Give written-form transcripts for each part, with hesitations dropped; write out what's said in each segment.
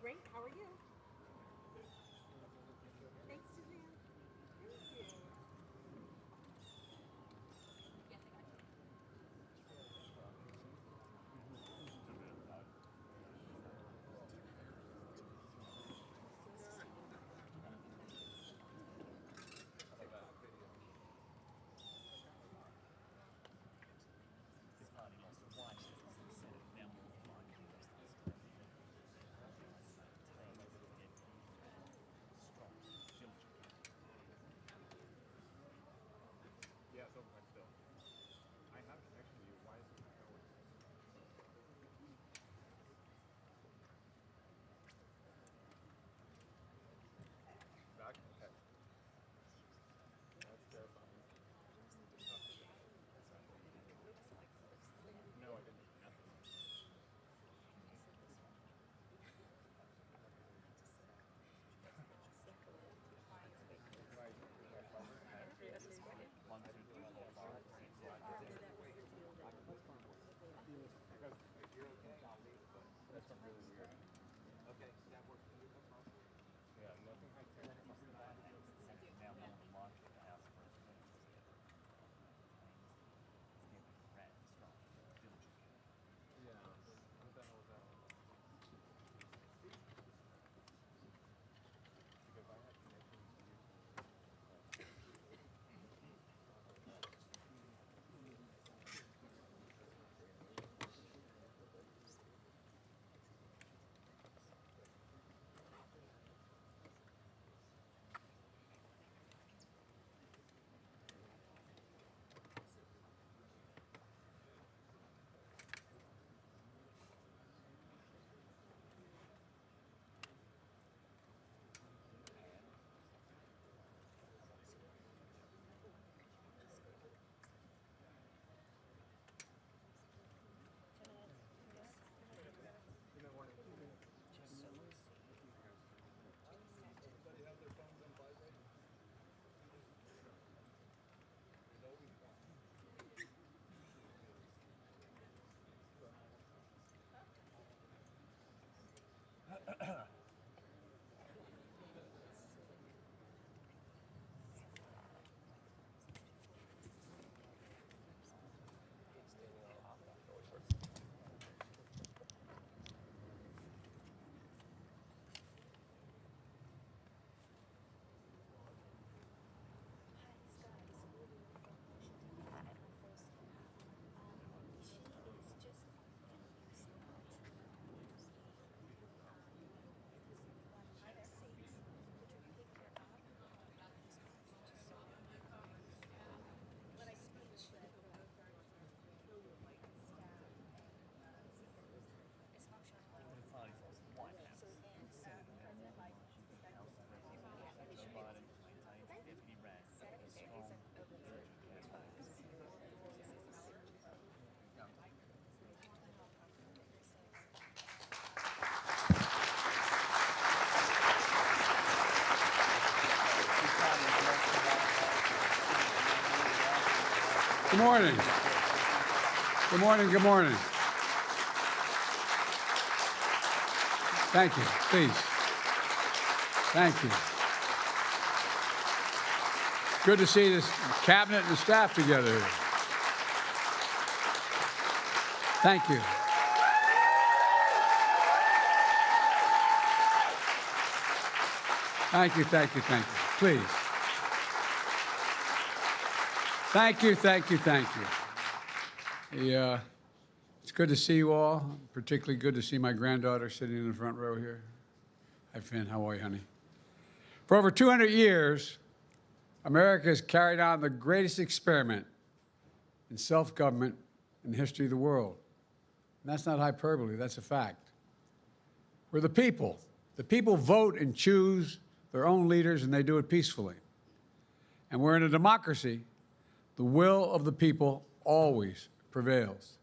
Great, how are you? Thanks, Suzanne. Thank you. Good morning. Good morning, good morning. Thank you, please. Thank you. Good to see this cabinet and the staff together here. Thank you. Thank you, thank you, thank you. Please. Thank you, thank you, thank you. It's good to see you all, particularly good to see my granddaughter sitting in the front row here. Hi, Finn. How are you, honey? For over 200 years, America has carried on the greatest experiment in self-government in the history of the world. And that's not hyperbole, that's a fact. We're the people. The people vote and choose their own leaders, and they do it peacefully. And we're in a democracy. The will of the people always prevails.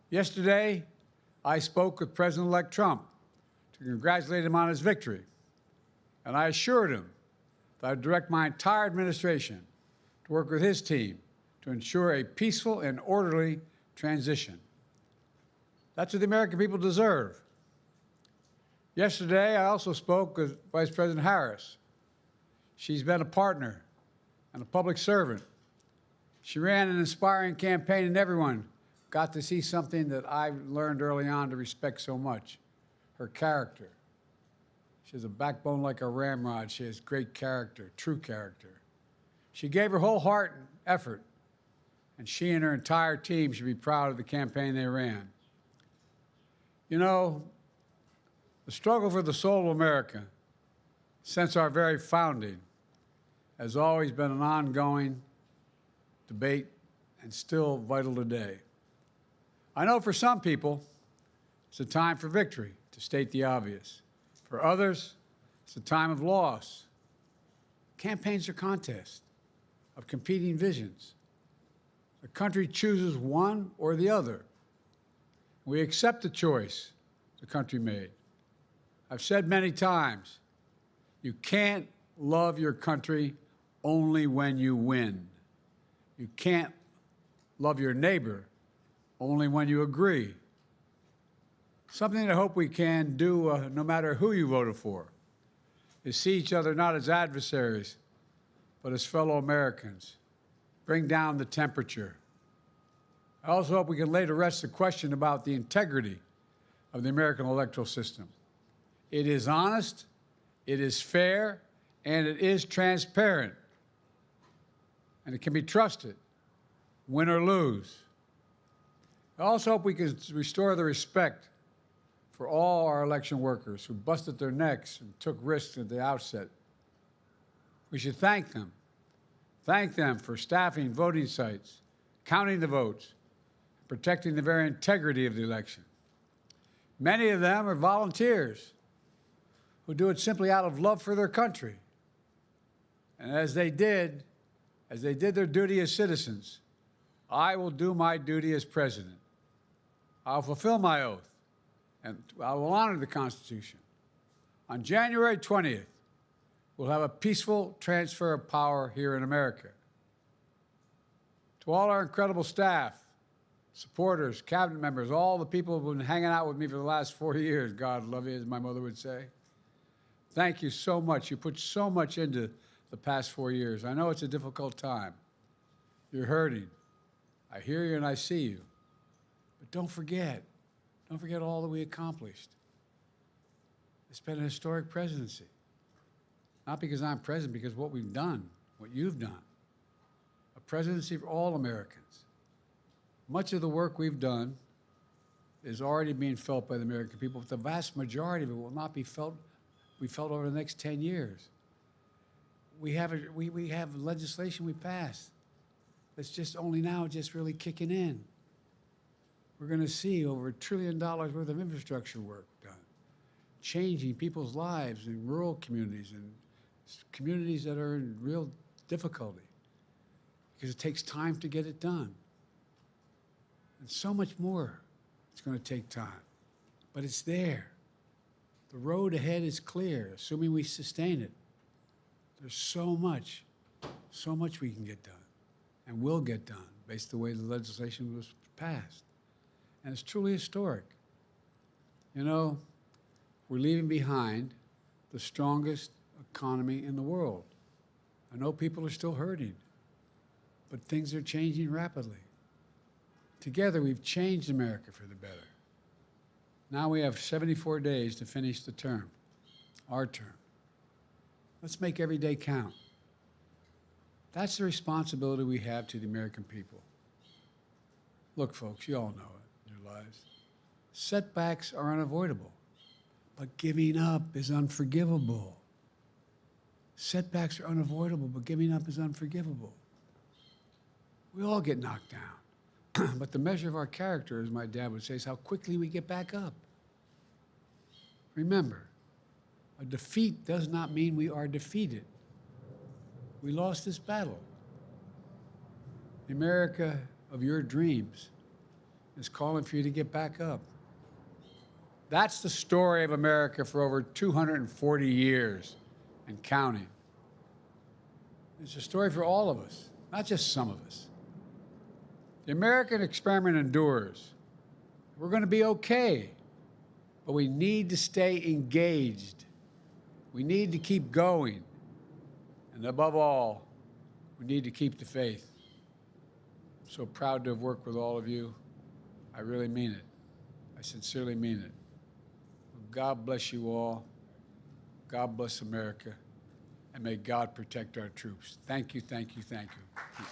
Yesterday, I spoke with President-elect Trump to congratulate him on his victory. And I assured him that I'd direct my entire administration to work with his team to ensure a peaceful and orderly transition. That's what the American people deserve. Yesterday, I also spoke with Vice President Harris. She's been a partner and a public servant. She ran an inspiring campaign, and everyone got to see something that I learned early on to respect so much, her character. She has a backbone like a ramrod. She has great character, true character. She gave her whole heart and effort, and she and her entire team should be proud of the campaign they ran. You know, the struggle for the soul of America, since our very founding, has always been an ongoing debate and still vital today. I know for some people, it's a time for victory, to state the obvious. For others, it's a time of loss. Campaigns are contests of competing visions. The country chooses one or the other. We accept the choice the country made. I've said many times, you can't love your country only when you win. You can't love your neighbor only when you agree. Something I hope we can do, no matter who you voted for, is see each other not as adversaries, but as fellow Americans. Bring down the temperature. I also hope we can lay to rest the question about the integrity of the American electoral system. It is honest, it is fair, and it is transparent. And it can be trusted, win or lose. I also hope we can restore the respect for all our election workers who busted their necks and took risks at the outset. We should thank them. Thank them for staffing voting sites, counting the votes, protecting the very integrity of the election. Many of them are volunteers who do it simply out of love for their country. And as they did their duty as citizens, I will do my duty as president. I'll fulfill my oath, and I will honor the Constitution. On January 20th, we'll have a peaceful transfer of power here in America. To all our incredible staff, supporters, cabinet members, all the people who've been hanging out with me for the last 4 years, God love you, as my mother would say. Thank you so much. You put so much into the past 4 years. I know it's a difficult time. You're hurting. I hear you and I see you. But don't forget all that we accomplished. It's been a historic presidency. Not because I'm president, because what we've done, what you've done. A presidency for all Americans. Much of the work we've done is already being felt by the American people, but the vast majority of it will not be felt over the next 10 years. We have legislation we passed that's just only now just really kicking in. We're going to see over $1 trillion worth of infrastructure work done, changing people's lives in rural communities and communities that are in real difficulty because it takes time to get it done. And so much more it's going to take time, but it's there. The road ahead is clear, assuming we sustain it. There's so much we can get done and will get done. based on the way the legislation was passed. And it's truly historic. You know, we're leaving behind the strongest economy in the world. I know people are still hurting, but things are changing rapidly. Together, we've changed America for the better. Now we have 74 days to finish the term, our term. Let's make every day count. That's the responsibility we have to the American people. Look, folks, you all know it in your lives. Setbacks are unavoidable, but giving up is unforgivable. Setbacks are unavoidable, but giving up is unforgivable. We all get knocked down, but the measure of our character, as my dad would say, is how quickly we get back up. Remember, a defeat does not mean we are defeated. We lost this battle. The America of your dreams is calling for you to get back up. That's the story of America for over 240 years and counting. It's a story for all of us, not just some of us. The American experiment endures. We're going to be okay, but we need to stay engaged. We need to keep going. And above all, we need to keep the faith. I'm so proud to have worked with all of you. I really mean it. I sincerely mean it. God bless you all. God bless America. And may God protect our troops. Thank you, thank you, thank you.